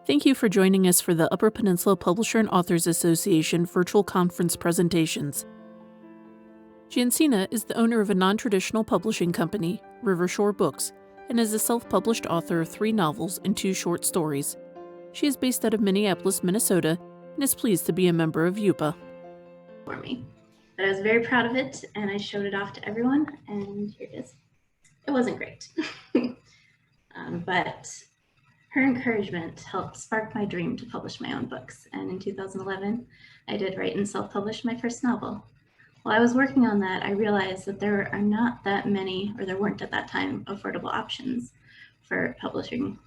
Thank you for joining us for the Upper Peninsula Publisher and Authors Association virtual conference presentations. Jansina is the owner of a non-traditional publishing company, Rivershore Books, and is a self-published author of 3 novels and 2 short stories. She is based out of Minneapolis, Minnesota, and is pleased to be a member of UPPAA. For me, but I was very proud of it, and I showed it off to everyone, and here it is. It wasn't great, but her encouragement helped spark my dream to publish my own books, and in 2011, I did write and self-publish my first novel. While I was working on that, I realized that there are not that many, or there weren't at that time, affordable options for publishing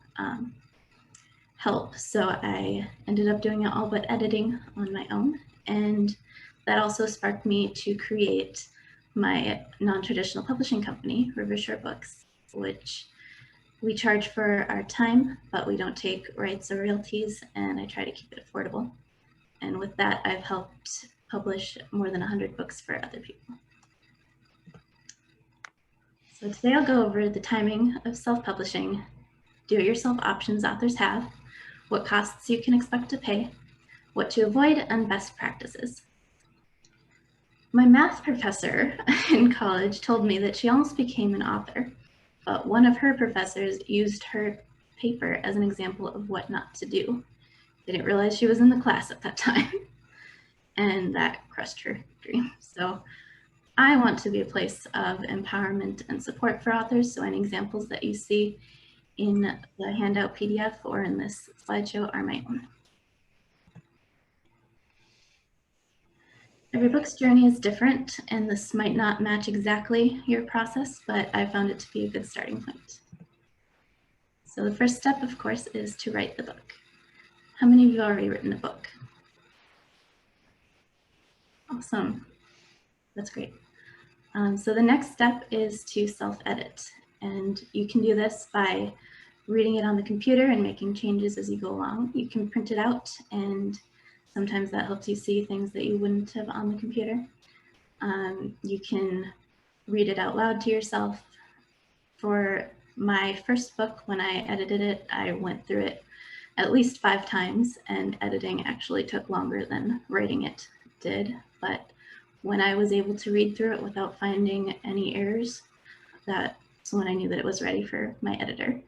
help, so I ended up doing it all but editing on my own, and that also sparked me to create my non-traditional publishing company, Rivershore Books, which we charge for our time, but we don't take rights or royalties, and I try to keep it affordable. And with that, I've helped publish more than 100 books for other people. So today I'll go over the timing of self-publishing, do-it-yourself options authors have, what costs you can expect to pay, what to avoid, and best practices. My math professor in college told me that she almost became an author, but one of her professors used her paper as an example of what not to do. They didn't realize she was in the class at that time, and that crushed her dream. So I want to be a place of empowerment and support for authors, so any examples that you see in the handout PDF or in this slideshow are my own. Every book's journey is different, and this might not match exactly your process, but I found it to be a good starting point. So the first step, of course, is to write the book. How many of you have already written a book? Awesome. That's great. So the next step is to self-edit, and you can do this by reading it on the computer and making changes as you go along. You can print it out, and sometimes that helps you see things that you wouldn't have on the computer. You can read it out loud to yourself. For my first book, when I edited it, I went through it at least 5 times, and editing actually took longer than writing it did. But when I was able to read through it without finding any errors, that's when I knew that it was ready for my editor.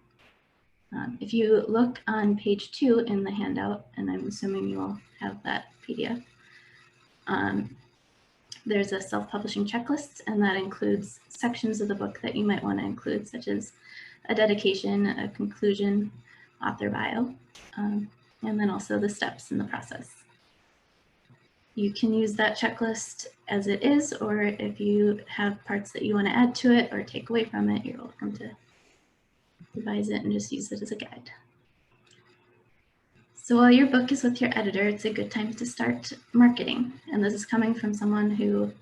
If you look on page 2 in the handout, and I'm assuming you all have that PDF, there's a self-publishing checklist, and that includes sections of the book that you might want to include, such as a dedication, a conclusion, author bio, and then also the steps in the process. You can use that checklist as it is, or if you have parts that you want to add to it or take away from it, you're welcome to revise it and just use it as a guide. So while your book is with your editor, it's a good time to start marketing. And this is coming from someone who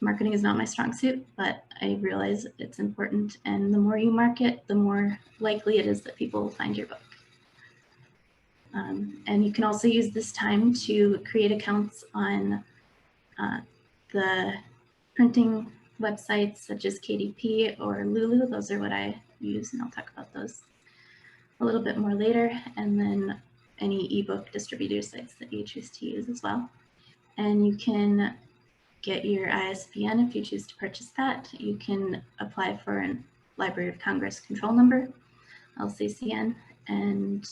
marketing is not my strong suit, but I realize it's important. And the more you market, the more likely it is that people will find your book. And you can also use this time to create accounts on the printing websites such as KDP or Lulu. Those are what I use, and I'll talk about those a little bit more later. And then any ebook distributor sites that you choose to use as well. And you can get your ISBN if you choose to purchase that. You can apply for a Library of Congress control number, LCCN, and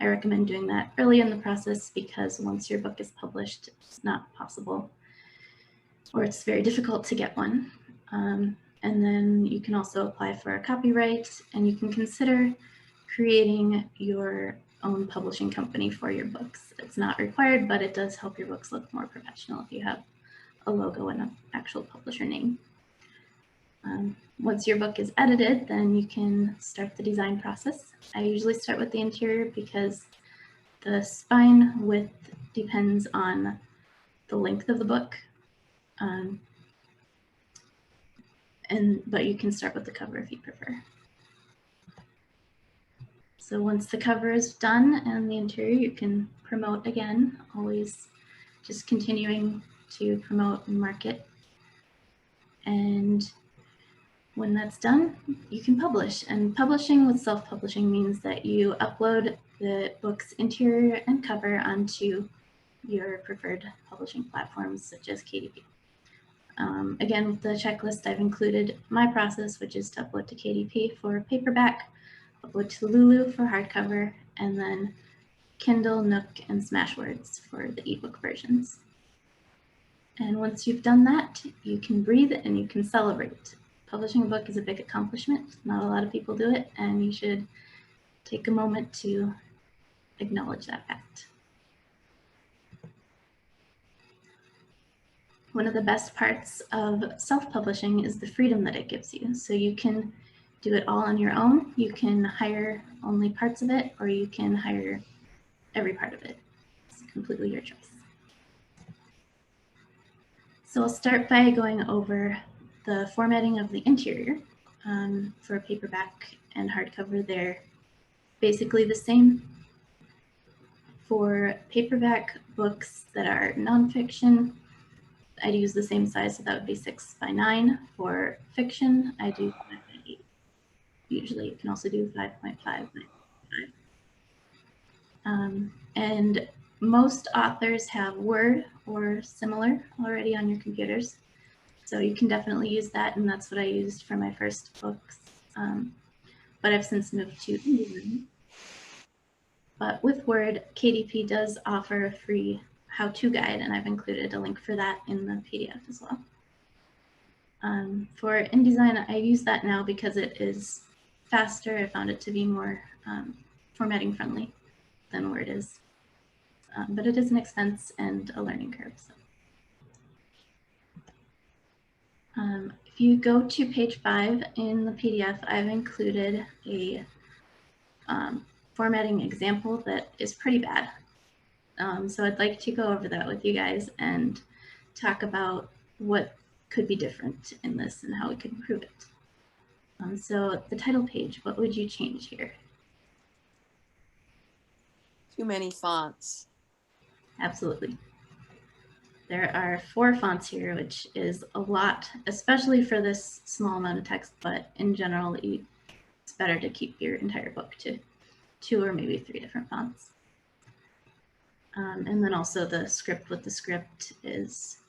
I recommend doing that early in the process because once your book is published, it's not possible, or it's very difficult to get one. And then you can also apply for a copyright, and you can consider creating your own publishing company for your books. It's not required, but it does help your books look more professional if you have a logo and an actual publisher name. Once your book is edited, then you can start the design process. I usually start with the interior because the spine width depends on the length of the book. But you can start with the cover if you prefer. So once the cover is done and the interior, you can promote again, always just continuing to promote and market. And when that's done, you can publish. And publishing with self-publishing means that you upload the book's interior and cover onto your preferred publishing platforms such as KDP. Again, with the checklist, I've included my process, which is to upload to KDP for paperback, upload to Lulu for hardcover, and then Kindle, Nook, and Smashwords for the ebook versions. And once you've done that, you can breathe and you can celebrate. Publishing a book is a big accomplishment. Not a lot of people do it, and you should take a moment to acknowledge that fact. One of the best parts of self-publishing is the freedom that it gives you. So you can do it all on your own. You can hire only parts of it, or you can hire every part of it. It's completely your choice. So I'll start by going over the formatting of the interior. For paperback and hardcover, they're basically the same. For paperback books that are nonfiction, I'd use the same size, so that would be 6x9. For fiction, I do 5x8. Usually you can also do 5.5. And most authors have Word or similar already on your computers. So you can definitely use that, and that's what I used for my first books. But I've since moved to InDesign. But with Word, KDP does offer a free how-to guide, and I've included a link for that in the PDF as well. For InDesign, I use that now because it is faster. I found it to be more formatting friendly than Word is. But it is an expense and a learning curve. So. If you go to page 5 in the PDF, I've included a formatting example that is pretty bad. So I'd like to go over that with you guys and talk about what could be different in this and how we could improve it. So the title page, what would you change here? Too many fonts. Absolutely. There are 4 fonts here, which is a lot, especially for this small amount of text, but in general, it's better to keep your entire book to 2 or maybe 3 different fonts. And then also the script with the script is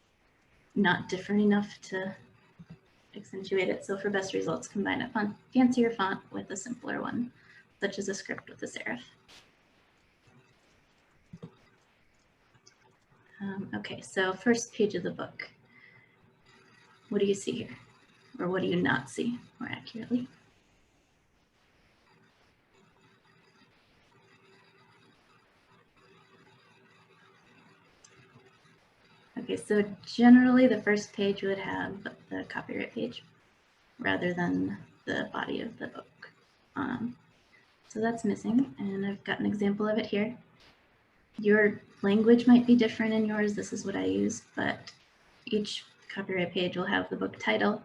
not different enough to accentuate it. So for best results, combine a fancier font with a simpler one, such as a script with a serif. Okay, so first page of the book. What do you see here? Or what do you not see, more accurately? Okay, so generally the first page would have the copyright page rather than the body of the book. So that's missing, and I've got an example of it here. Your language might be different in yours. This is what I use, but each copyright page will have the book title,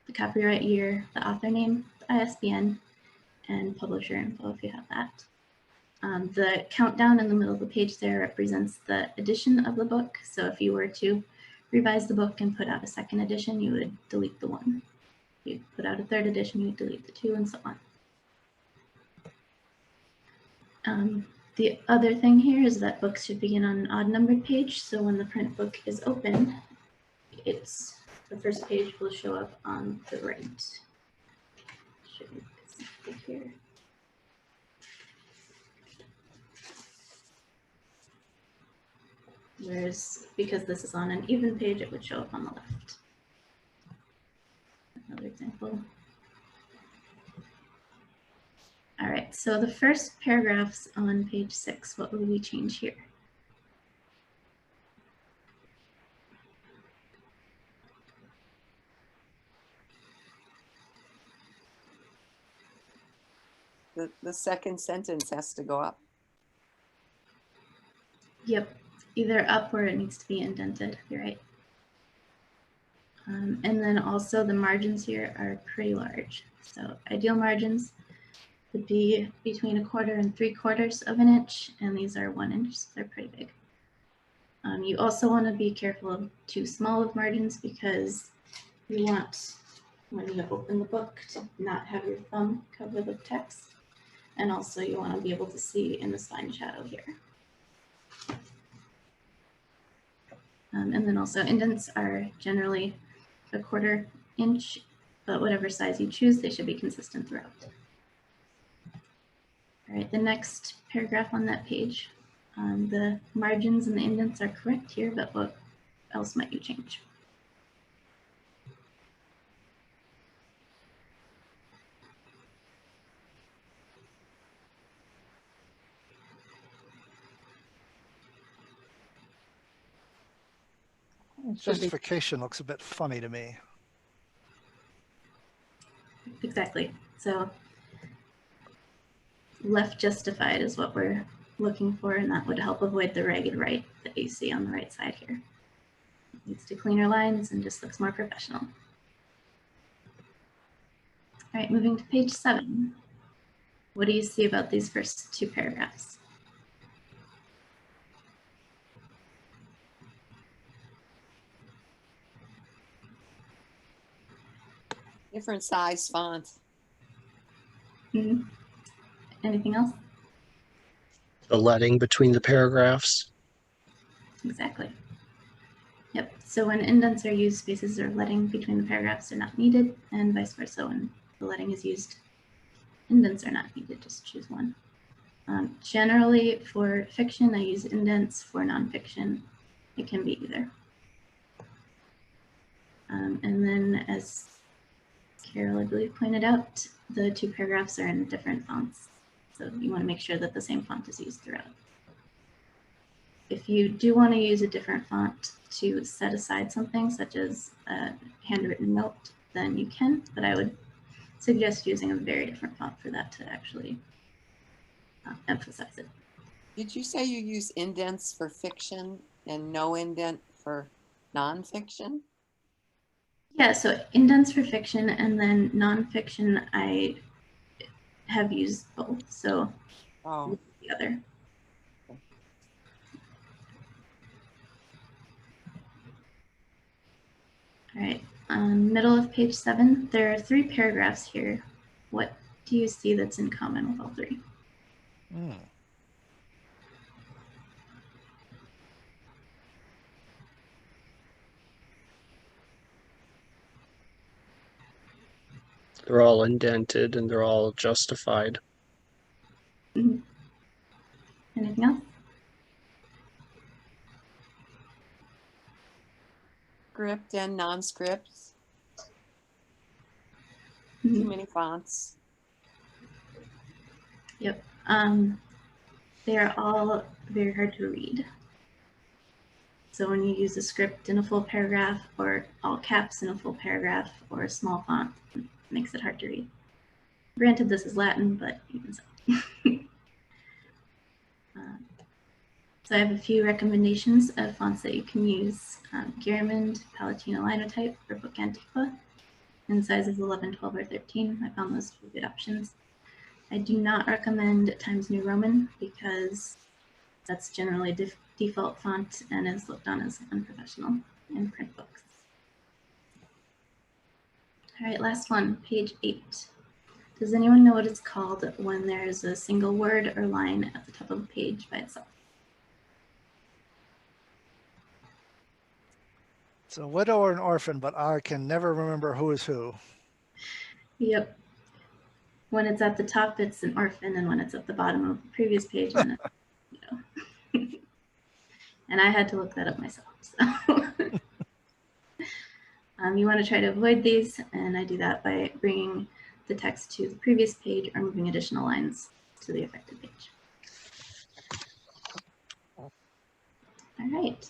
the copyright year, the author name, the ISBN, and publisher info if you have that. The countdown in the middle of the page there represents the edition of the book. So if you were to revise the book and put out a second edition, you would delete the 1. If you put out a 3rd edition, you would delete the 2, and so on. The other thing here is that books should begin on an odd numbered page. So when the print book is open, the first page will show up on the right. Should be here. Whereas, because this is on an even page, it would show up on the left. Another example. All right, so the first paragraphs on page 6, what would we change here? The second sentence has to go up. Yep, either up or it needs to be indented. You're right. And then also the margins here are pretty large. So ideal margins would be between 1/4 and 3/4 of an inch, and these are 1 inch, so they're pretty big. You also want to be careful of too small of margins because you want when you open the book to not have your thumb cover the text. And also you want to be able to see in the spine shadow here. And then also indents are generally a 1/4 inch, but whatever size you choose, they should be consistent throughout. All right, the next paragraph on that page, the margins and the indents are correct here, but what else might you change? Justification looks a bit funny to me. Exactly. So left justified is what we're looking for, and that would help avoid the ragged right that you see on the right side here. It leads to cleaner lines and just looks more professional. All right, moving to page 7. What do you see about these first 2 paragraphs? Different size font. Mm-hmm. Anything else? The leading between the paragraphs. Exactly. Yep. So when indents are used, spaces or leading between the paragraphs are not needed, and vice versa. When the leading is used, indents are not needed. Just choose one. Generally, for fiction, I use indents. For nonfiction, it can be either. And then, as Carol, I believe, pointed out, the 2 paragraphs are in different fonts. So you want to make sure that the same font is used throughout. If you do want to use a different font to set aside something, such as a handwritten note, then you can, but I would suggest using a very different font for that to actually emphasize it. Did you say you use indents for fiction and no indent for nonfiction? Yeah, so indents for fiction, and then nonfiction, I have used both, so Oh, the other. All right, middle of page 7, there are 3 paragraphs here. What do you see that's in common with all 3? They're all indented and they're all justified. Mm-hmm. Anything else? script and non-script. Mm-hmm. Too many fonts. Yep. They are all very hard to read. So when you use a script in a full paragraph, or all caps in a full paragraph, or a small font, it makes it hard to read. Granted, this is Latin, but even so. So I have a few recommendations of fonts that you can use. Garamond, Palatino Linotype, or Book Antiqua, in sizes 11, 12, or 13. I found those to be good options. I do not recommend Times New Roman because that's generally default font and is looked on as unprofessional in print books. All right, last one, page 8. Does anyone know what it's called when there's a single word or line at the top of a page by itself? It's a widow or an orphan, but I can never remember who is who. Yep. When it's at the top, it's an orphan, and when it's at the bottom of the previous page, then it's widow. And I had to look that up myself. So. You want to try to avoid these, and I do that by bringing the text to the previous page or moving additional lines to the affected page. All right.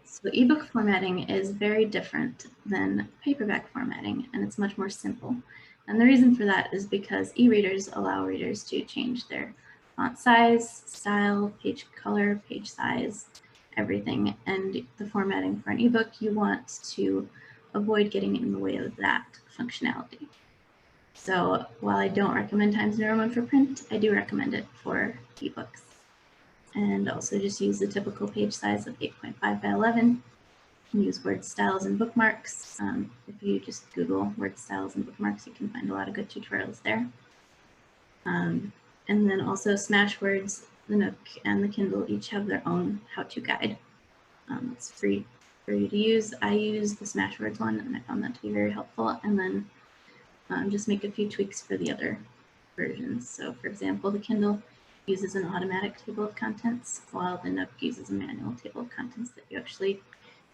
So ebook formatting is very different than paperback formatting, and it's much more simple. And the reason for that is because e-readers allow readers to change their font size, style, page color, page size, everything. And the formatting for an ebook, you want to avoid getting in the way of that functionality. So while I don't recommend Times New Roman for print, I do recommend it for ebooks. And also just use the typical page size of 8.5 by 11. can use word styles and bookmarks. If you just Google word styles and bookmarks, you can find a lot of good tutorials there. And then also Smashwords, the Nook, and the Kindle each have their own how-to guide. It's free for you to use. I use the Smashwords one, and I found that to be very helpful. And then just make a few tweaks for the other versions. So for example, the Kindle uses an automatic table of contents, while the Nook uses a manual table of contents that you actually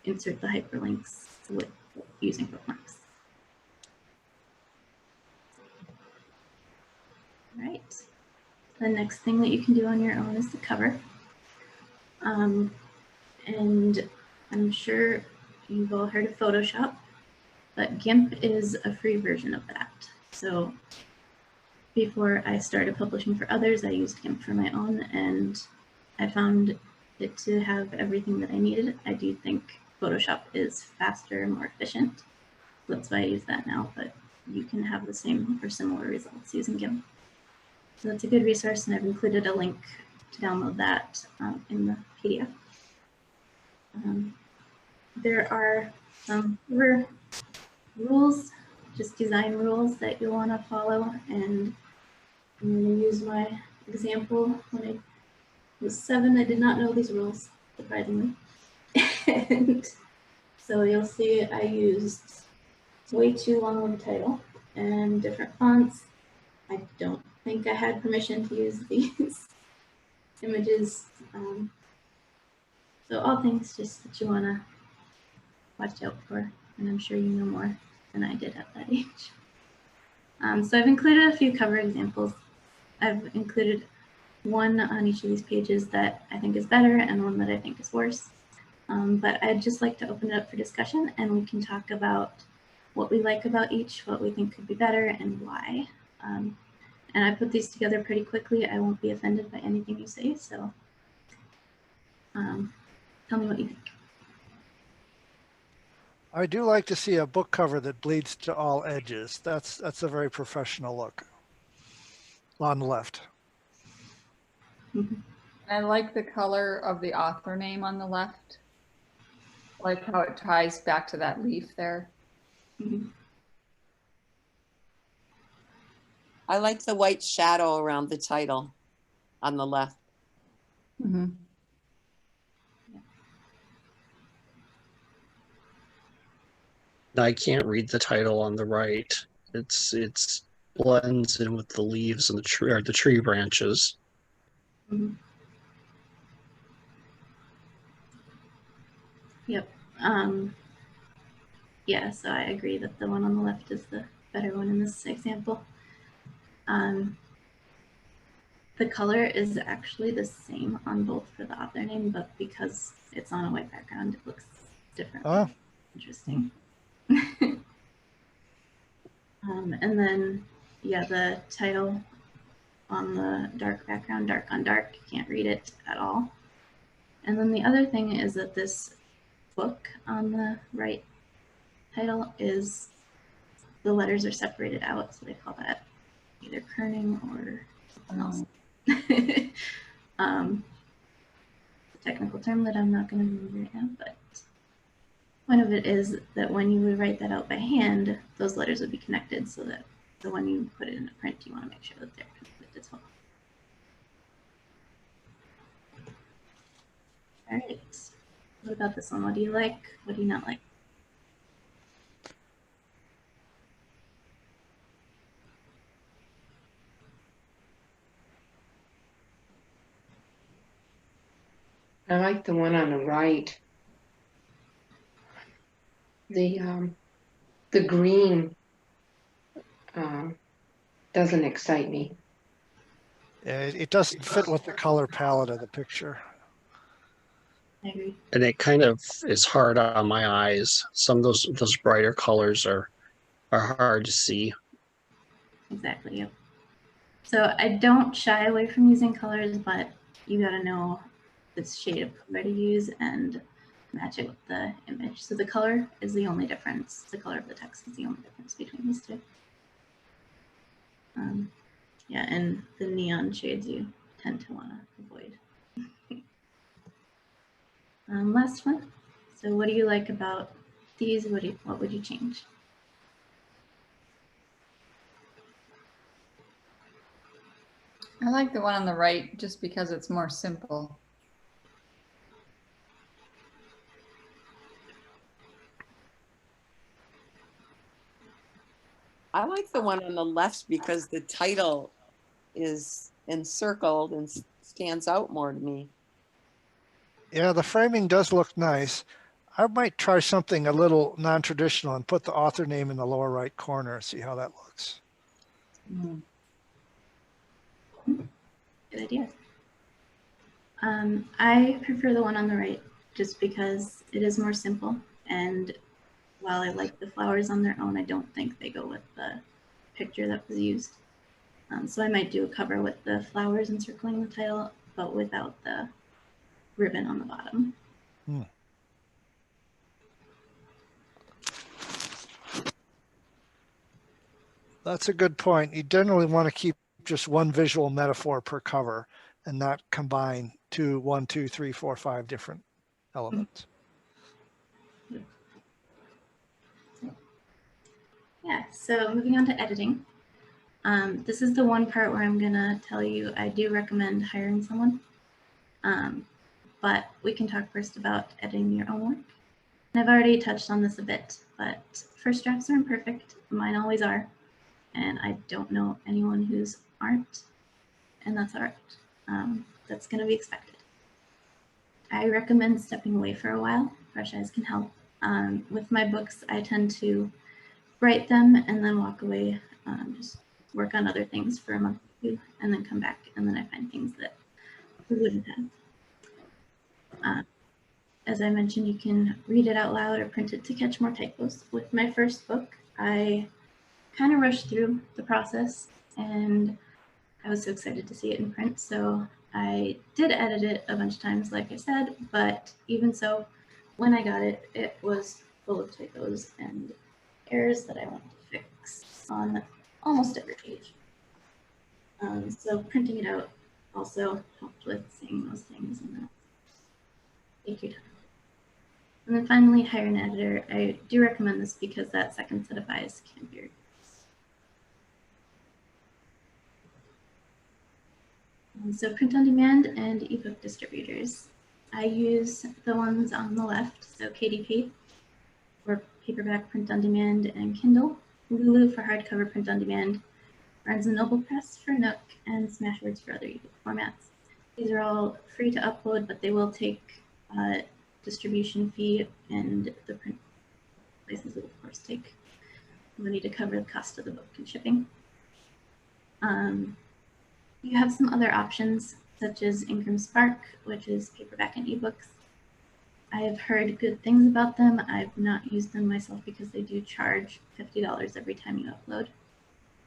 insert the hyperlinks with using bookmarks. All right. The next thing that you can do on your own is the cover. And I'm sure you've all heard of Photoshop, but GIMP is a free version of that. So before I started publishing for others, I used GIMP for my own, and I found it to have everything that I needed. I do think Photoshop is faster and more efficient. That's why I use that now, but you can have the same or similar results using GIMP. So that's a good resource, and I've included a link to download that in the PDF. There are some rules, just design rules that you'll want to follow, and I'm going to use my example. When I was 7, I did not know these rules, surprisingly. And so you'll see I used way too long of a title and different fonts. I don't think I had permission to use these images. So all things just that you want to watch out for, and I'm sure you know more than I did at that age. So I've included a few cover examples. I've included one on each of these pages that I think is better and one that I think is worse. But I'd just like to open it up for discussion, and we can talk about what we like about each, what we think could be better, and why. And I put these together pretty quickly. I won't be offended by anything you say, so tell me what you think. I do like to see a book cover that bleeds to all edges. That's a very professional look. On the left. Mm-hmm. I like the color of the author name on the left. I like how it ties back to that leaf there. Mm-hmm. I like the white shadow around the title on the left. Mm-hmm. I can't read the title on the right. It's blends in with the leaves and the tree or the tree branches. Mm-hmm. Yep. Yeah, so I agree that the one on the left is the better one in this example. The color is actually the same on both for the author name, but because it's on a white background, it looks different. Oh. Interesting. And then, yeah, the title on the dark background, dark on dark, you can't read it at all. And then the other thing is that this book on the right title is, the letters are separated out, so they call that either kerning or something else. A technical term that I'm not going to remember right now, but one of it is that when you would write that out by hand, those letters would be connected, so that when you put it in a print, you want to make sure that they're connected as well. All right. What about this one? What do you like? What do you not like? I like the one on the right. The green doesn't excite me. Yeah, it doesn't fit with the color palette of the picture. I agree. And it kind of is hard on my eyes. Some of those brighter colors are hard to see. Exactly. Yep. So I don't shy away from using colors, but you got to know this shade of color to use and match it with the image. So the color is the only difference. The color of the text is the only difference between these two. Yeah, and the neon shades you tend to want to avoid. Last one, So what do you like about these? What would you change? I like the one on the right just because it's more simple. I like the one on the left because the title is encircled and stands out more to me. Yeah, the framing does look nice. I might try something a little non-traditional and put the author name in the lower right corner, see how that looks. Good idea. I prefer the one on the right just because it is more simple, and while I like the flowers on their own, I don't think they go with the picture that was used. So I might do a cover with the flowers encircling the title, but without the ribbon on the bottom. That's a good point. You generally want to keep just one visual metaphor per cover and not combine 1, 2, 3, 4, 5 different elements. Yeah, so moving on to editing. This is the one part where I'm gonna tell you I do recommend hiring someone. But we can talk first about editing your own work. And I've already touched on this a bit, but first drafts are imperfect. Mine always are. And I don't know anyone whose aren't, and that's all right. That's gonna be expected. I recommend stepping away for a while. Fresh eyes can help. With my books, I tend to write them and then walk away, just work on other things for a month or two, and then come back, and then I find things that I wouldn't have. As I mentioned, you can read it out loud or print it to catch more typos. With my first book, I kind of rushed through the process, and I was so excited to see it in print. So I did edit it a bunch of times, like I said, but even so, when I got it, it was full of typos and errors that I wanted to fix on almost every page. So printing it out also helped with seeing those things and that. Take your time. And then finally, hire an editor. I do recommend this because that second set of eyes can be your So print on demand and ebook distributors. I use the ones on the left, so KDP for paperback print on demand and Kindle, Lulu for hardcover print on demand, Barnes & Noble Press for Nook, and Smashwords for other ebook formats. These are all free to upload, but they will take a distribution fee, and the print places will, of course, take money to cover the cost of the book and shipping. You have some other options, such as Ingram Spark, which is paperback and ebooks. I have heard good things about them. I've not used them myself because they do charge $50 every time you upload.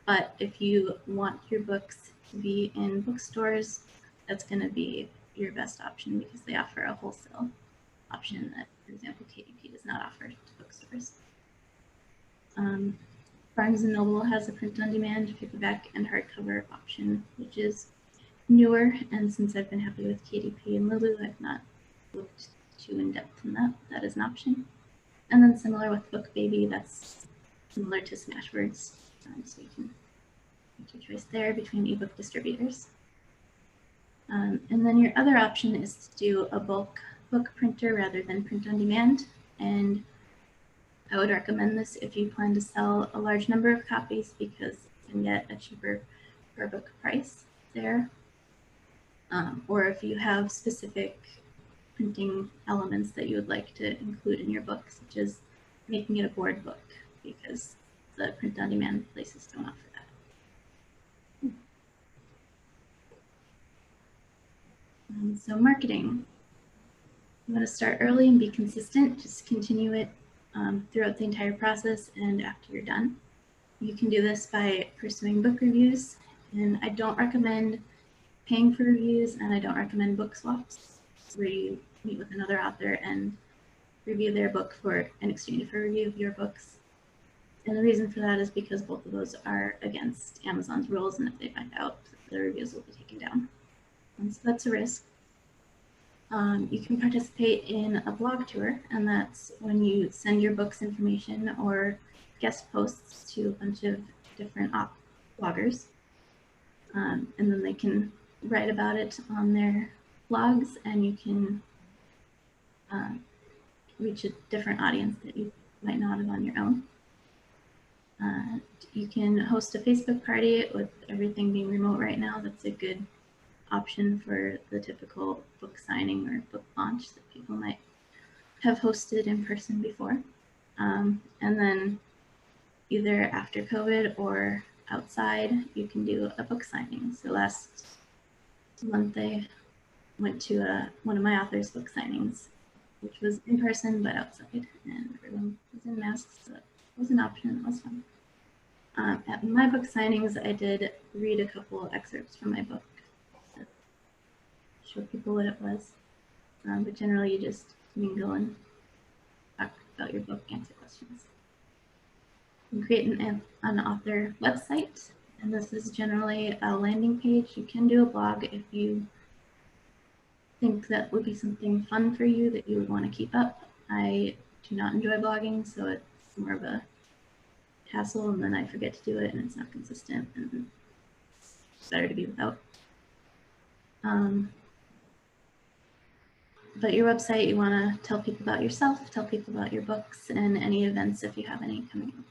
But if you want your books to be in bookstores, that's going to be your best option because they offer a wholesale option that, for example, KDP does not offer to bookstores. Barnes & Noble has a print-on-demand, paperback, and hardcover option, which is newer, and since I've been happy with KDP and Lulu, I've not looked too in-depth in that. That is an option. And then similar with BookBaby, that's similar to Smashwords, so you can make your choice there between ebook distributors. And then your other option is to do a bulk book printer rather than print-on-demand, and I would recommend this if you plan to sell a large number of copies because you can get a cheaper per book price there. Or if you have specific printing elements that you would like to include in your book, such as making it a board book, because the print-on-demand places don't offer that. So marketing. You want to start early and be consistent. Just continue it throughout the entire process and after you're done. You can do this by pursuing book reviews, and I don't recommend paying for reviews, and I don't recommend book swaps, where you meet with another author and review their book in exchange for a review of your books. And the reason for that is because both of those are against Amazon's rules, and if they find out, the reviews will be taken down. And so that's a risk. You can participate in a blog tour, and that's when you send your book's information or guest posts to a bunch of different bloggers. And then they can write about it on their blogs, and you can reach a different audience that you might not have on your own. You can host a Facebook party. With everything being remote right now, that's a good option for the typical book signing or book launch that people might have hosted in person before. And then either after COVID or outside, you can do a book signing. So last month I went to one of my author's book signings, which was in person but outside, and everyone was in masks, so it was an option. It was fun. At my book signings, I did read a couple excerpts from my book to show people what it was. But generally, you just mingle and talk about your book, answer questions. You can create an author website, and this is generally a landing page. You can do a blog if you think that would be something fun for you that you would want to keep up. I do not enjoy blogging, so it's more of a hassle, and then I forget to do it, and it's not consistent, and it's better to be without. But your website, you want to tell people about yourself, tell people about your books, and any events if you have any coming up.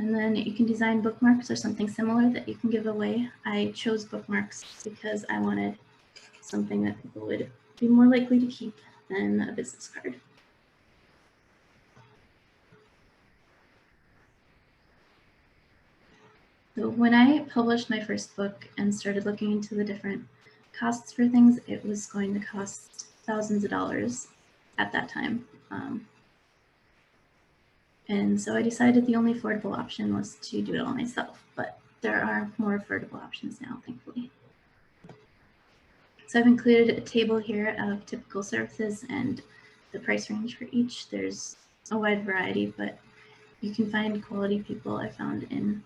And then you can design bookmarks or something similar that you can give away. I chose bookmarks because I wanted something that people would be more likely to keep than a business card. So when I published my first book and started looking into the different costs for things, it was going to cost thousands of dollars at that time. And so I decided the only affordable option was to do it all myself, but there are more affordable options now, thankfully. So I've included a table here of typical services and the price range for each. There's a wide variety, but you can find quality people I found in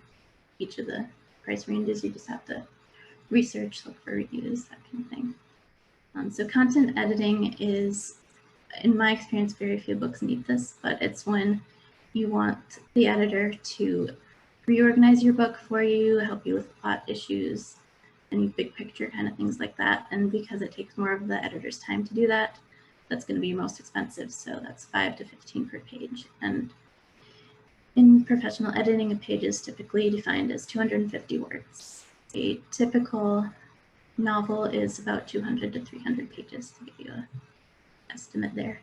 each of the price ranges. You just have to research, look for reviews, that kind of thing. So content editing is, in my experience, very few books need this, but it's when you want the editor to reorganize your book for you, help you with plot issues, any big picture kind of things like that. And because it takes more of the editor's time to do that, that's going to be most expensive. So that's $5 to $15 per page. And in professional editing, a page is typically defined as 250 words. A typical novel is about 200 to 300 pages, to give you an estimate there.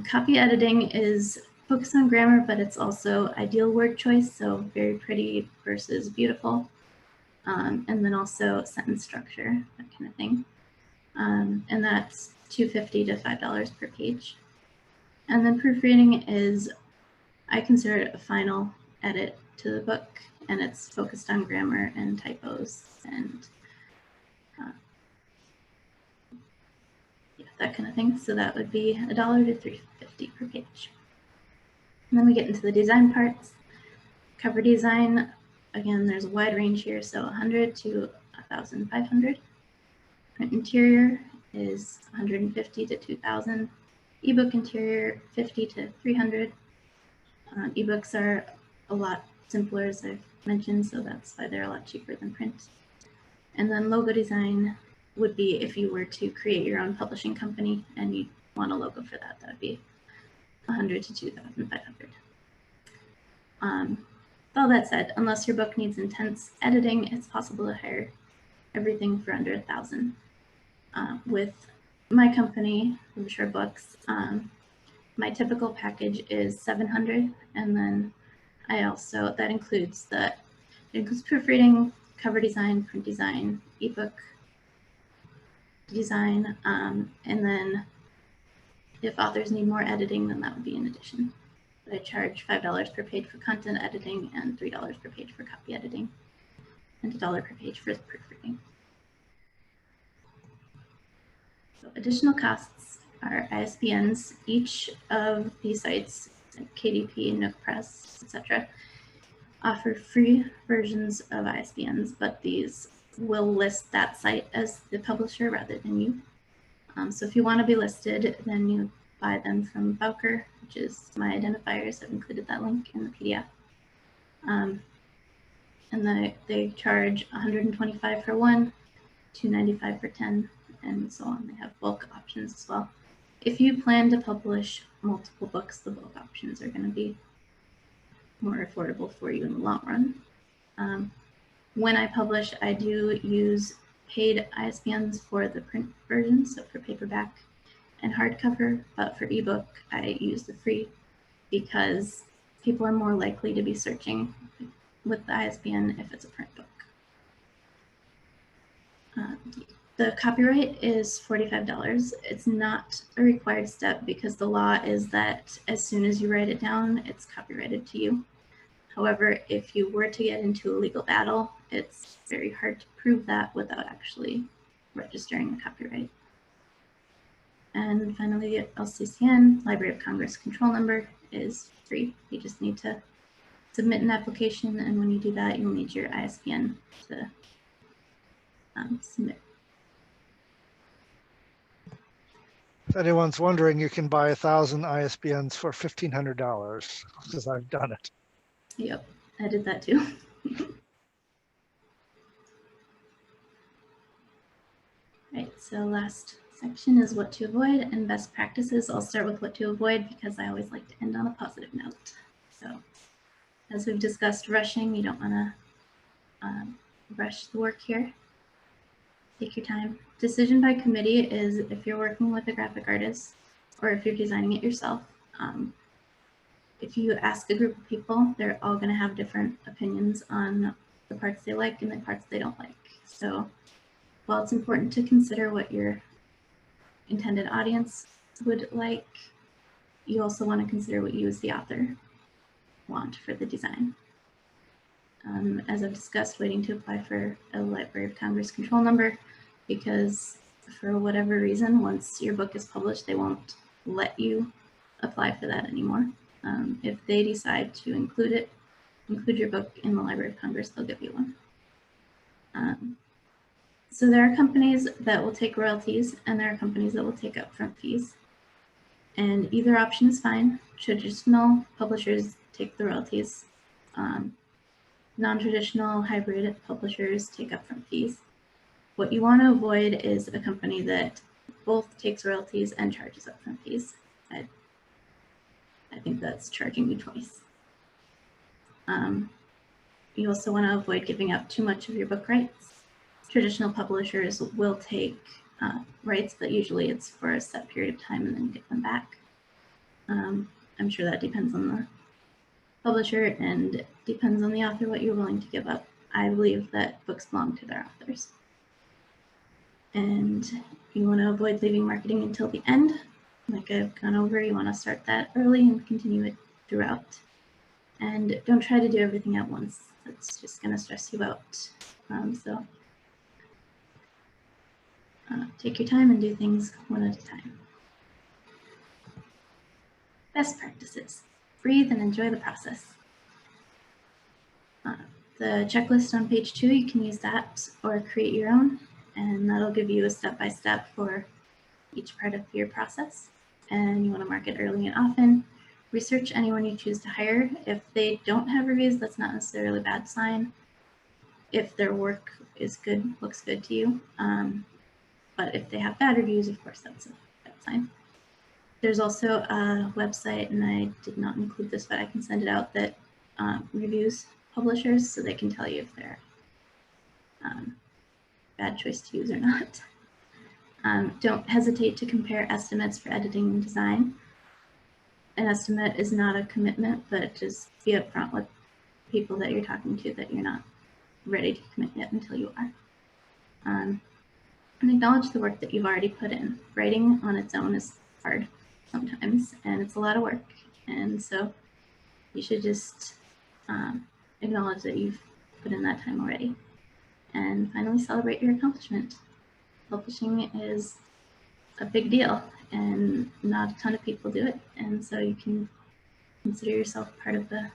Copy editing is focused on grammar, but it's also ideal word choice, so very pretty versus beautiful. And then also sentence structure, that kind of thing. And that's $2.50 to $5 per page. And then proofreading is, I consider it a final edit to the book, and it's focused on grammar and typos and yeah, that kind of thing. So that would be $1 to $3.50 per page. And then we get into the design parts. Cover design, again, there's a wide range here, so 100 to 1,500. Print interior is 150 to 2,000. Ebook interior, 50 to 300. Ebooks are a lot simpler, as I've mentioned, so that's why they're a lot cheaper than print. And then logo design would be if you were to create your own publishing company and you want a logo for that, that would be 100 to 2,500. All that said, unless your book needs intense editing, it's possible to hire everything for under 1,000. With my company, Rivershore Books, my typical package is 700, and then I also, that includes proofreading, cover design, print design, ebook design, and then if authors need more editing, then that would be in addition. But I charge $5 per page for content editing and $3 per page for copy editing, and $1 per page for proofreading. So additional costs are ISBNs. Each of these sites, like KDP, Nook Press, etc., offer free versions of ISBNs, but these will list that site as the publisher rather than you. So if you want to be listed, then you buy them from Bowker, which is my identifiers. I've included that link in the PDF. And they charge $125 for one, $295 for 10, and so on. They have bulk options as well. If you plan to publish multiple books, the bulk options are going to be more affordable for you in the long run. When I publish, I do use paid ISBNs for the print version, so for paperback and hardcover, but for ebook, I use the free because people are more likely to be searching with the ISBN if it's a print book. The copyright is $45. It's not a required step because the law is that as soon as you write it down, it's copyrighted to you. However, if you were to get into a legal battle, it's very hard to prove that without actually registering the copyright. And finally, LCCN, Library of Congress control number, is free. You just need to submit an application, and when you do that, you'll need your ISBN to submit. If anyone's wondering, you can buy 1,000 ISBNs for $1,500 because I've done it. Yep, I did that too. Right, so last section is what to avoid and best practices. I'll start with what to avoid because I always like to end on a positive note. So as we've discussed, rushing, you don't want to rush the work here. Take your time. Decision by committee is if you're working with a graphic artist or if you're designing it yourself. If you ask a group of people, they're all going to have different opinions on the parts they like and the parts they don't like. So while it's important to consider what your intended audience would like, you also want to consider what you as the author want for the design. As I've discussed, waiting to apply for a Library of Congress control number, because for whatever reason, once your book is published, they won't let you apply for that anymore. If they decide to include your book in the Library of Congress, they'll give you one. So there are companies that will take royalties and there are companies that will take upfront fees. And either option is fine. Traditional publishers take the royalties. Non-traditional hybrid publishers take upfront fees. What you want to avoid is a company that both takes royalties and charges upfront fees. I think that's charging you twice. You also want to avoid giving up too much of your book rights. Traditional publishers will take rights, but usually it's for a set period of time and then give them back. I'm sure that depends on the publisher and depends on the author what you're willing to give up. I believe that books belong to their authors. And you want to avoid leaving marketing until the end. Like I've gone over, you want to start that early and continue it throughout. And don't try to do everything at once. That's just going to stress you out. So take your time and do things one at a time. Best practices. Breathe and enjoy the process. The checklist on page 2, you can use that or create your own, and that'll give you a step-by-step for each part of your process. And you want to mark it early and often. Research anyone you choose to hire. If they don't have reviews, that's not necessarily a bad sign. If their work is good, looks good to you. But if they have bad reviews, of course, that's a bad sign. There's also a website, and I did not include this, but I can send it out, that reviews publishers so they can tell you if they're bad choice to use or not. Don't hesitate to compare estimates for editing and design. An estimate is not a commitment, but just be upfront with people that you're talking to that you're not ready to commit yet until you are. And acknowledge the work that you've already put in. Writing on its own is hard sometimes, and it's a lot of work. And so you should just acknowledge that you've put in that time already. And finally, celebrate your accomplishment. Publishing is a big deal, and not a ton of people do it. And so you can consider yourself part of the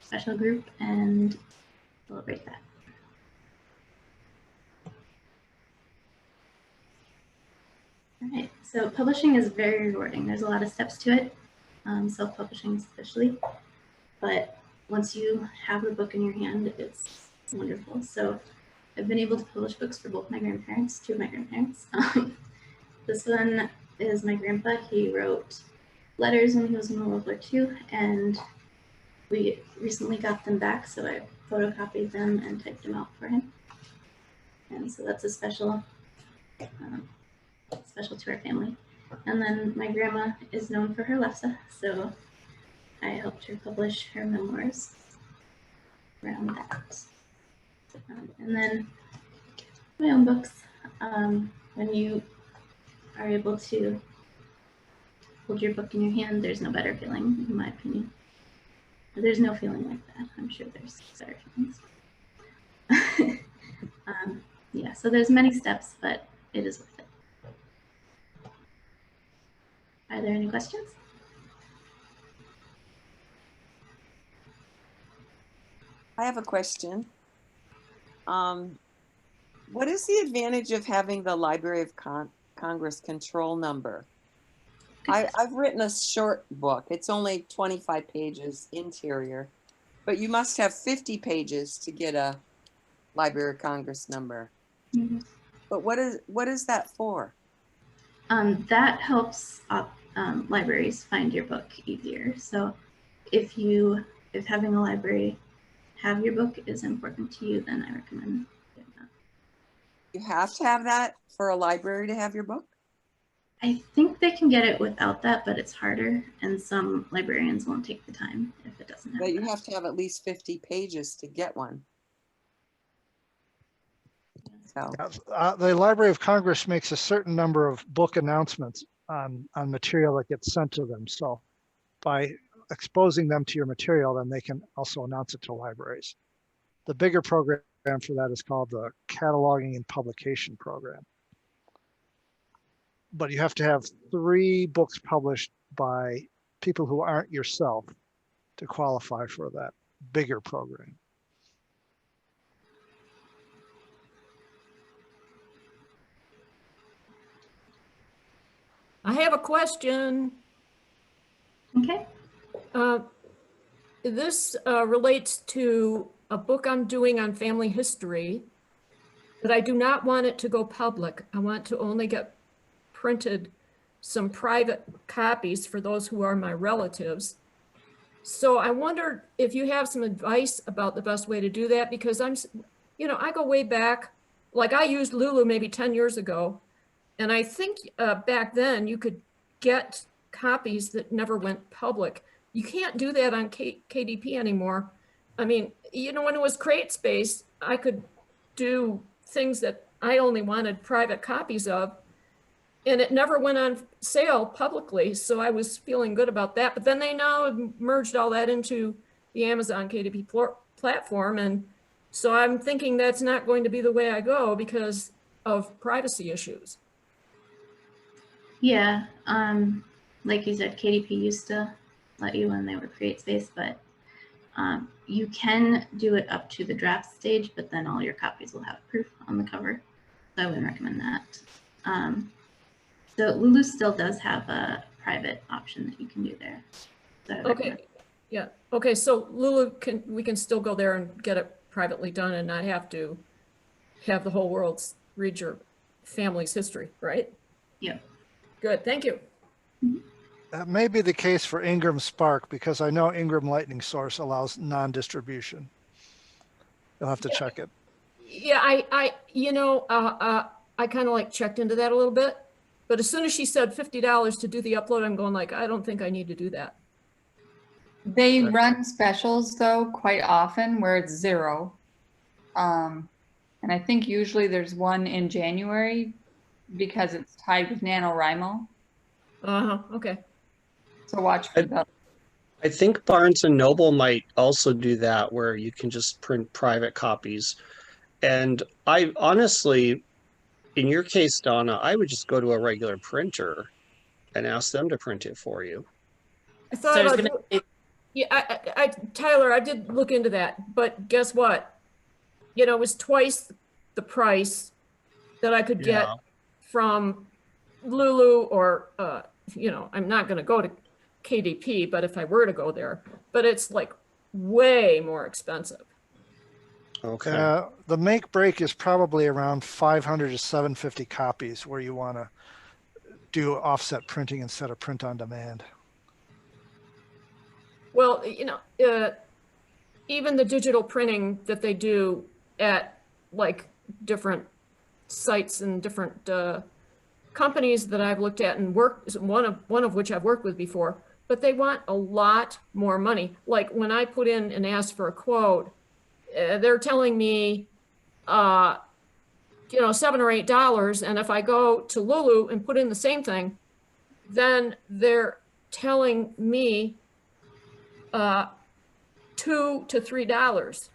special group and celebrate that. All right, so publishing is very rewarding. There's a lot of steps to it, self-publishing especially, but once you have the book in your hand, it's wonderful. So I've been able to publish books for both my grandparents, two of my grandparents. This one is my grandpa. He wrote letters when he was in World War II, and we recently got them back, so I photocopied them and typed them out for him. And so that's a special to our family. And then my grandma is known for her lefse, so I helped her publish her memoirs around that. And then my own books. When you are able to hold your book in your hand, there's no better feeling, in my opinion. There's no feeling like that. I'm sure there's better feelings. Yeah, so there's many steps, but it is worth it. Are there any questions? I have a question. What is the advantage of having the Library of Congress control number? I've written a short book. It's only 25 pages interior, but you must have 50 pages to get a Library of Congress number. Mm-hmm. But what is that for? That helps libraries find your book easier. So if having a library have your book is important to you, then I recommend doing that. You have to have that for a library to have your book? I think they can get it without that, but it's harder, and some librarians won't take the time if it doesn't have But you that. have to have at least 50 pages to get one. So The Library of Congress makes a certain number of book announcements on material that gets sent to them. So by exposing them to your material, then they can also announce it to libraries. The bigger program for that is called the Cataloging and Publication Program. But you have to have 3 books published by people who aren't yourself to qualify for that bigger program. I have a question. Okay. This relates to a book I'm doing on family history, but I do not want it to go public. I want to only get printed some private copies for those who are my relatives. So I wondered if you have some advice about the best way to do that, because I go way back. Like I used Lulu maybe 10 years ago. And I think back then you could get copies that never went public. You can't do that on KDP anymore. I mean, when it was CreateSpace, I could do things that I only wanted private copies of, and it never went on sale publicly. So I was feeling good about that. But then they now merged all that into the Amazon KDP platform. And so I'm thinking that's not going to be the way I go because of privacy issues. Yeah, like you said, KDP used to let you when they were CreateSpace, but you can do it up to the draft stage, but then all your copies will have proof on the cover. So I wouldn't recommend that. So Lulu still does have a private option that you can do there. So okay, yeah, okay. So Lulu, we can still go there and get it privately done and not have to have the whole world read your family's history, right? Yeah. Good, thank you. That may be the case for Ingram Spark, because I know Ingram Lightning Source allows non-distribution. You'll have to check it. Yeah, I kind of like checked into that a little bit, but as soon as she said $50 to do the upload, I'm going like, I don't think I need to do that. They run specials though quite often where it's $0. And I think usually there's one in January because it's tied with NaNoWriMo. Okay. So watch for that. I think Barnes and Noble might also do that, where you can just print private copies. And I honestly, in your case, Donna, I would just go to a regular printer and ask them to print it for you. I thought Tyler, I did look into that, but guess what? It was twice the price that I could get from Lulu or, you know, I'm not going to go to KDP, but if I were to go there, but it's like way more expensive. Okay. The make break is probably around 500 to 750 copies where you want to do offset printing instead of print on demand. Well, you know, even the digital printing that they do at like different sites and different companies that I've looked at and worked, one of which I've worked with before, but they want a lot more money. Like when I put in and asked for a quote, they're telling me, you know, $7 or $8. And if I go to Lulu and put in the same thing, then they're telling me $2 to $3.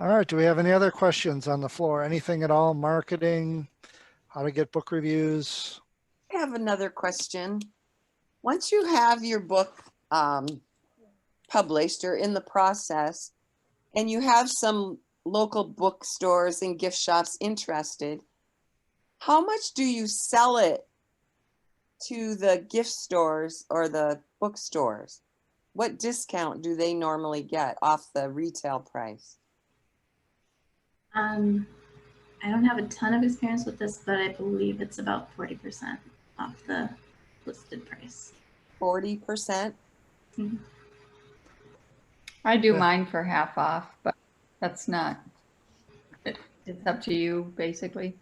All right, do we have any other questions on the floor? Anything at all? Marketing, how to get book reviews? I have another question. Once you have your book published or in the process, and you have some local bookstores and gift shops interested, how much do you sell it to the gift stores or the bookstores? What discount do they normally get off the retail price? I don't have a ton of experience with this, but I believe it's about 40% off the listed price. 40%? Mm-hmm. I do mine for half off, but that's not, it's up to you, basically.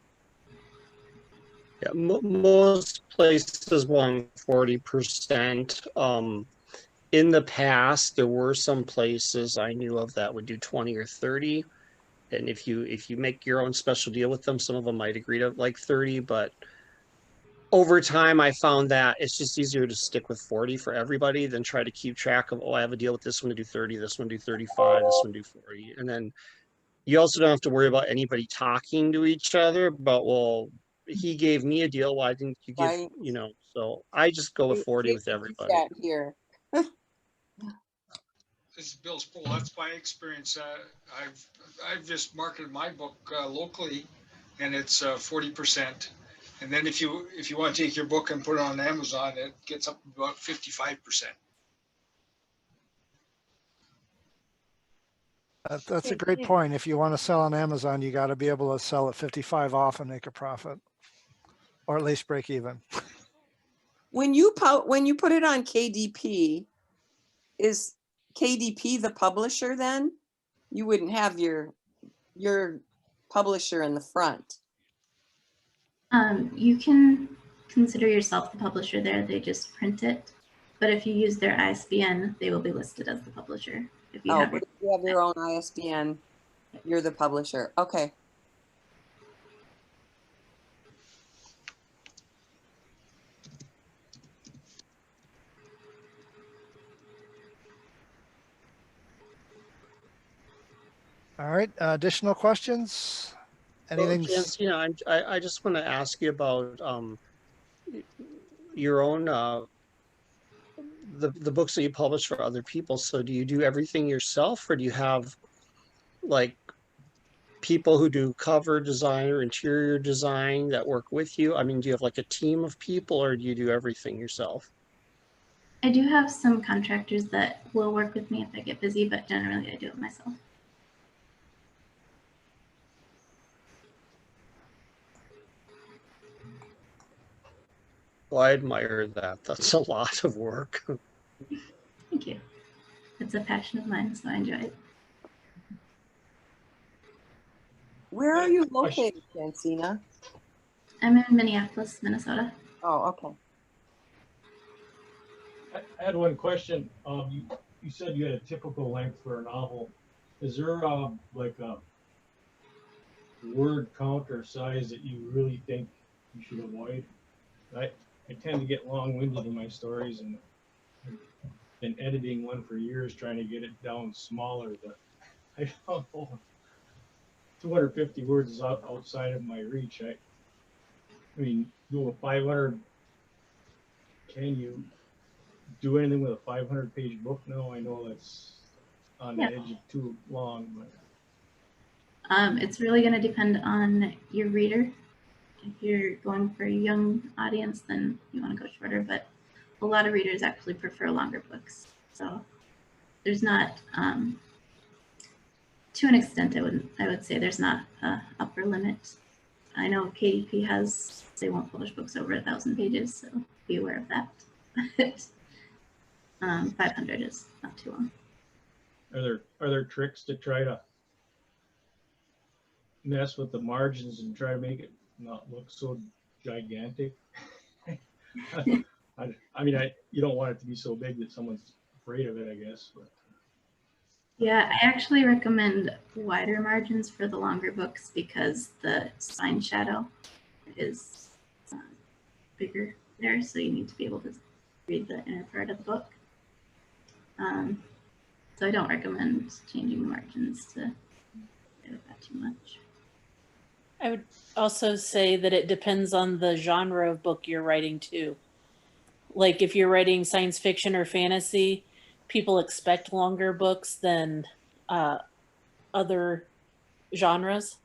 Yeah, most places want 40%. In the past, there were some places I knew of that would do 20 or 30. And if you make your own special deal with them, some of them might agree to like 30, but over time I found that it's just easier to stick with 40 for everybody than try to keep track of, oh, I have a deal with this one to do 30, this one to do 35, this one to do 40. And then you also don't have to worry about anybody talking to each other, but well, he gave me a deal, why didn't you give, Right. you know, so I just go with 40 with everybody. Here. This is Bill Sproul. That's my experience. I've just marketed my book locally, and it's 40%. And then if you want to take your book and put it on Amazon, it gets up to about 55%. That's a great point. If you want to sell on Amazon, you got to be able to sell at 55 off and make a profit, or at least break even. When you put it on KDP, is KDP the publisher then? You wouldn't have your publisher in the front. You can consider yourself the publisher there. They just print it. But if you use their ISBN, they will be listed as the publisher. If you But if you have your own ISBN, you're the publisher. Okay. All right, additional questions? Anything? Well, Jansina, I just want to ask you about your own the books that you publish for other people. So do you do everything yourself, or do you have like people who do cover design or interior design that work with you? I mean, do you have like a team of people, or do you do everything yourself? I do have some contractors that will work with me if I get busy, but generally I do it myself. Well, I admire that. That's a lot of work. Thank you. It's a passion of mine, so I enjoy it. Where are you located, Jansina? I'm in Minneapolis, Minnesota. Oh, okay. I had one question. You said you had a typical length for a novel. Is there like a word count or size that you really think you should avoid? I tend to get long-winded in my stories, and I've been editing one for years trying to get it down smaller, but I don't know 250 words is outside of my reach. I mean, do a 500. Can you do anything with a 500-page book now? I know that's on the Yeah. edge of too long, but It's really going to depend on your reader. If you're going for a young audience, then you want to go shorter, but a lot of readers actually prefer longer books. So there's not, to an extent, I would say there's not an upper limit. I know KDP has, they won't publish books over 1,000 pages, so be aware of that. But 500 is not too long. are there tricks to try to mess with the margins and try to make it not look so gigantic? I mean, you don't want it to be so big that someone's afraid of it, I guess. But. Yeah, I actually recommend wider margins for the longer books because the spine shadow is bigger there, so you need to be able to read the inner part of the book. So I don't recommend changing the margins to play with that too much. I would also say that it depends on the genre of book you're writing too. Like if you're writing science fiction or fantasy, people expect longer books than other genres.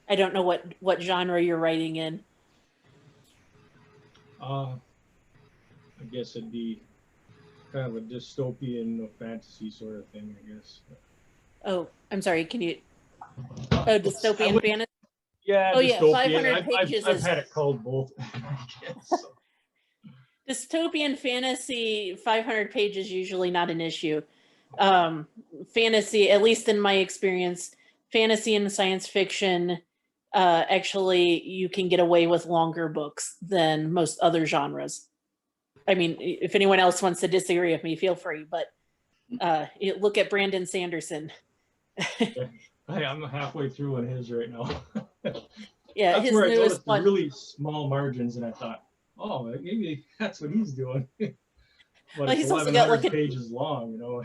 I don't know what genre you're writing in. I guess it'd be kind of a dystopian fantasy sort of thing, I guess. Oh, I'm sorry. Can you? Oh, dystopian fantasy. Yeah. Oh yeah, dystopian. 500 pages. I've had it called both. I guess, so. Dystopian fantasy, 500 pages usually not an issue. Fantasy, at least in my experience, fantasy and science fiction, actually you can get away with longer books than most other genres. I mean, if anyone else wants to disagree with me, feel free, but look at Brandon Sanderson. I'm halfway through on his right now. Yeah, that's his where I newest noticed the one. really small margins, and I thought, oh, maybe that's what he's doing. But well, it's he's also got 1,100 like pages long, you know.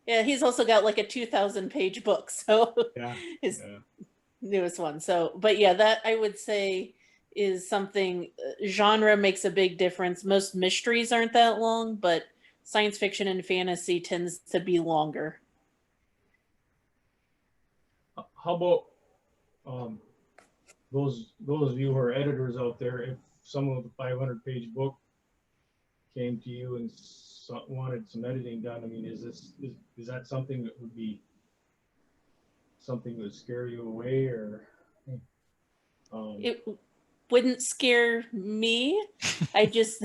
Yeah, he's also got like a 2,000 page book, so Yeah. his newest one. So, but yeah, that I would say is something. Genre makes a big difference. Most mysteries aren't that long, but science fiction and fantasy tends to be longer. How about those of you who are editors out there? If some of the 500-page book came to you and wanted some editing done, I mean, is that something that would be something that would scare you away, or? It wouldn't scare me. I just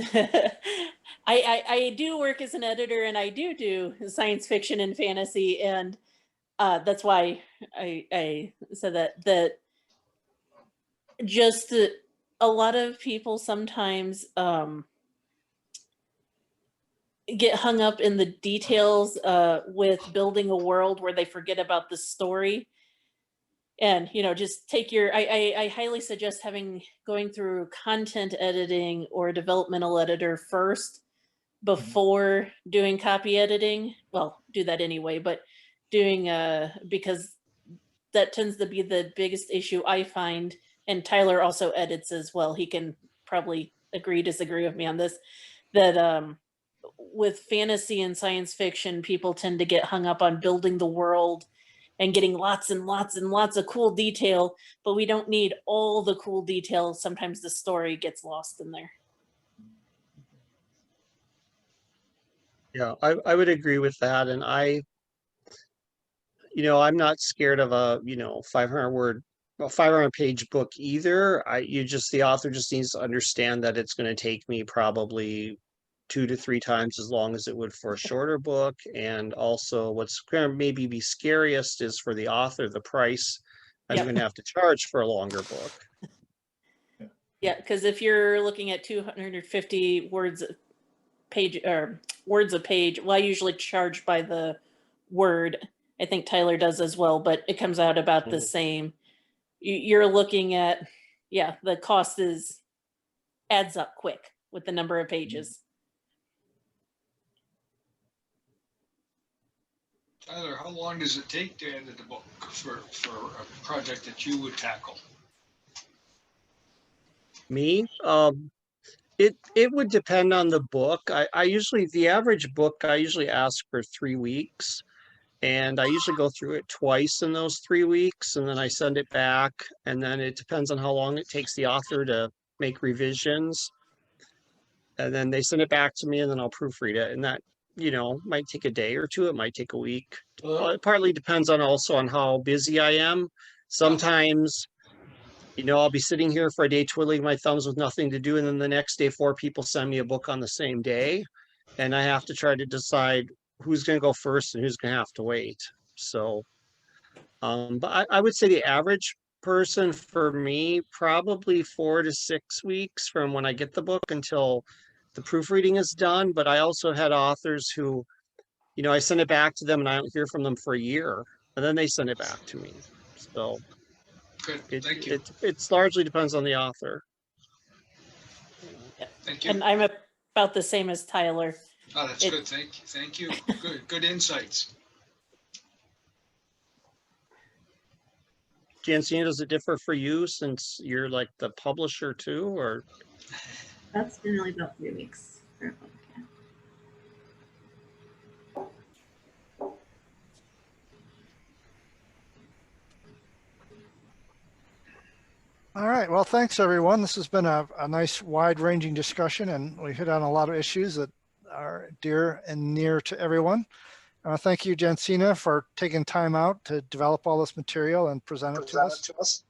I do work as an editor, and I do science fiction and fantasy, and that's why I said that just a lot of people sometimes get hung up in the details with building a world where they forget about the story. And just take your I highly suggest going through content editing or a developmental editor first before doing copy editing. Well, do that anyway, but doing because that tends to be the biggest issue I find. And Tyler also edits as well. He can probably disagree with me on this, that with fantasy and science fiction, people tend to get hung up on building the world and getting lots and lots and lots of cool detail, but we don't need all the cool details. Sometimes the story gets lost in there. Yeah, I would agree with that. And I'm not scared of a, 500-page book either. The author just needs to understand that it's going to take me probably 2 to 3 times as long as it would for a shorter book. And also what's going to maybe be scariest is for the author, the price I'm going to have to charge for a longer book. Yeah, because if you're looking at 250 words a page, well, I usually charge by the word. I think Tyler does as well, but it comes out about the same. You're looking at, the cost adds up quick with the number of pages. Tyler, how long does it take to edit a book for a project that you would tackle? Me? It would depend on the book. I usually, the average book, I usually ask for 3 weeks. And I usually go through it twice in those 3 weeks, and then I send it back. And then it depends on how long it takes the author to make revisions. And then they send it back to me, and then I'll proofread it. And that, might take a day or two. It might take a week. It partly depends on also on how busy I am. Sometimes, I'll be sitting here for a day twiddling my thumbs with nothing to do. And then the next day, 4 people send me a book on the same day. And I have to try to decide who's going to go first and who's going to have to wait. So, but I would say the average person for me, probably 4 to 6 weeks from when I get the book until the proofreading is done. But I also had authors who, I send it back to them and I don't hear from them for a year, and then they send it back to me. So Good, thank you. It's largely depends on the author. Thank you. And I'm about the same as Tyler. Oh, that's good. Thank you. Good insights. Jansina, does it differ for you since you're like the publisher too, or? That's generally about 3 weeks for a book, yeah. All right, well, thanks everyone. This has been a nice wide-ranging discussion, and we hit on a lot of issues that are dear and near to everyone. Thank you, Jansina, for taking time out to develop all this material and present it to us.